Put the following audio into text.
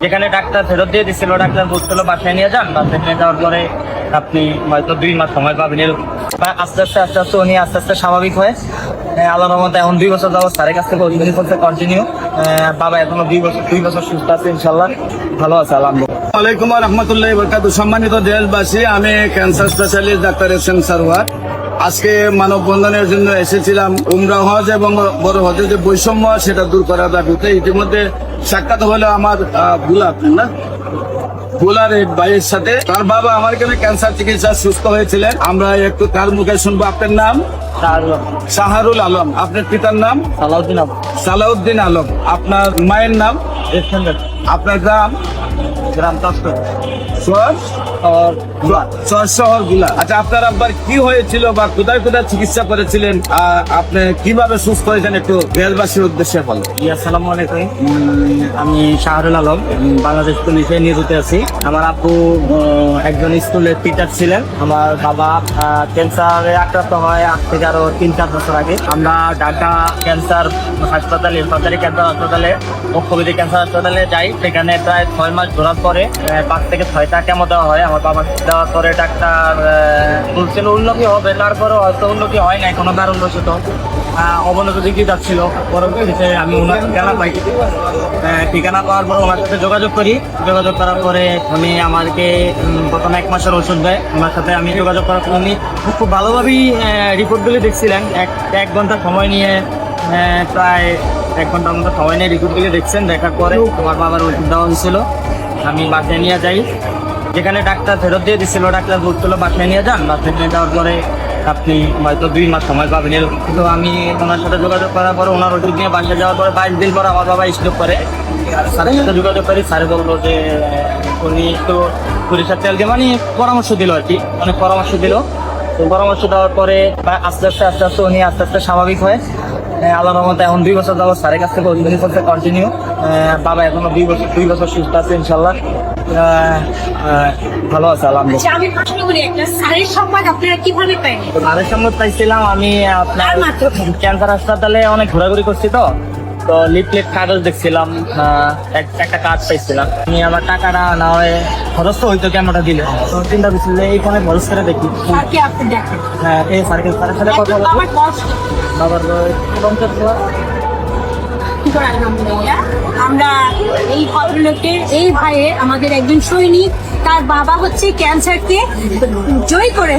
যেখানে ডাক্তার ফেরত দিয়ে দিচ্ছিল, ডাক্তার বলছিল বাসায় নিয়ে যান। বাসায় নিয়ে যাওয়ার পরে আপনি হয়তো 2 মাস সময় পাবেন। আস্তে আস্তে উনি স্বাভাবিক হয়ে আল্লাহর রহমতে এখন 2 বছর যাবত স্যারের কাছ থেকে ওষুধ করতে কন্টিনিউ। বাবা এখনো 2 বছর সুস্থ আছে, ইনশাল্লাহ ভালো আছে আলহামদুলিল্লাহ। ওয়ালাইকুম রহমতুল্লাহ বরকাতুহু। সম্মানিত দেশবাসী, আমি cancer specialist doctor SM. Sarwar. আজকে মানববন্ধনের জন্য এসেছিলাম উমরা হজ এবং বড় হজের যে বৈষম্য সেটা দূর করার দাবিতে। ইতিমধ্যে সাক্ষাৎ হলো আমার বুলার এক ভাইয়ের সাথে। তার বাবা আমার এখানে ক্যান্সার চিকিৎসা সুস্থ হয়েছিলেন। আমরা একটু তার মুখে শুনবো। আপনার নাম? শাহরুল আলম। আপনার পিতার নাম? সালাউদ্দিন আলম। আপনার মায়ের নাম? আপনার গ্রাম? শহর গুলা। আচ্ছা, আপনার আব্বার কি হয়েছিল বা কোথায় কোথায় চিকিৎসা করেছিলেন, আপনি কিভাবে সুস্থ হয়েছেন একটু দেশবাসীর উদ্দেশ্যে বলেন। আসসালামু আলাইকুম, আমি শাহরুল আলম, বাংলাদেশ পুলিশে নিয়োজিত আছি। আমার আব্বু একজন স্কুলের টিচার ছিলেন। আমার বাবা ক্যান্সারে আক্রান্ত হয় আজ থেকে আরো 3-4 বছর আগে। আমরা ঢাকা ক্যান্সার হাসপাতালে, সরকারি ক্যান্সার হাসপাতালে, মুখ্যবিধি ক্যান্সার হাসপাতালে যাই। সেখানে প্রায় 6 মাস ঘোরার পরে 5 থেকে 6টা কেমো দেওয়া হয়। আমার বাবা দেওয়ার পরে ডাক্তার বলছিল উন্নতি হবে, তারপরে হয়তো উন্নতি হয় না, কোনো কারণবশত অবনতি দিকে যাচ্ছিল। পরবর্তীতে আমি ওনার ঠিকানা পাই। ঠিকানা পাওয়ার পর ওনার সাথে যোগাযোগ করি। যোগাযোগ করার পরে উনি আমাকে প্রথম 1 মাসের ওষুধ দেয়। ওনার সাথে আমি যোগাযোগ করার পর উনি খুব ভালোভাবেই রিপোর্টগুলি দেখছিলেন। এক ঘন্টা সময় নিয়ে, প্রায় 1 ঘন্টার মতো সময় নিয়ে রিপোর্টগুলি দেখছেন। দেখার পরে আমার বাবার ওষুধ দেওয়া হয়েছিল। আমি বাসায় নিয়ে যাই। যেখানে ডাক্তার ফেরত দিয়ে দিচ্ছিল, ডাক্তার বলছিল বাসায় নিয়ে যান। বাসায় নিয়ে যাওয়ার পরে আপনি হয়তো 2 মাস সময় পাবেন। তো আমি ওনার সাথে যোগাযোগ করার পরে ওনার ওষুধ নিয়ে বাসায় যাওয়ার পরে 22 দিন পর আমার বাবা স্ট্রোক করে। স্যারের সাথে যোগাযোগ করি। স্যারে বললো যে উনি একটু সরিষার তেল দিয়ে পরামর্শ দিল আর কি, অনেক পরামর্শ দিল। তো পরামর্শ দেওয়ার পরে আস্তে আস্তে উনি স্বাভাবিক হয়ে আল্লাহর রহমতে এখন 2 বছর যাবত স্যারের কাছ থেকে ওষুধ করতে কন্টিনিউ। বাবা এখনো 2 বছর সুস্থ আছে, ইনশাল্লাহ ভালো আছে আলহামদুলিল্লাহ। আমি প্রশ্ন করি, একটা স্যারের সম্মান আপনারা কিভাবে পাইলেন? স্যারের সম্মান পাইছিলাম আমি আপনার ক্যান্সার হাসপাতালে অনেক ঘোরাঘুরি করছি। তো লিফলেট কাগজ দেখছিলাম, একটা কাজ পাইছিলাম। আমি আমার টাকাটা না হয় খরচ তো হইতো কেমনটা দিলে, তো চিন্তা করছিল এইখানে খরচ করে দেখি। স্যারকে আপনি দেখেন? হ্যাঁ, এই স্যারের সাথে কথা বলবো। বাবার আলহামদুলিল্লাহ, আমরা এই ভদ্রলোকের, এই ভাইয়ের, আমাদের একজন সৈনিক, তার বাবা হচ্ছে ক্যান্সারকে জয় করে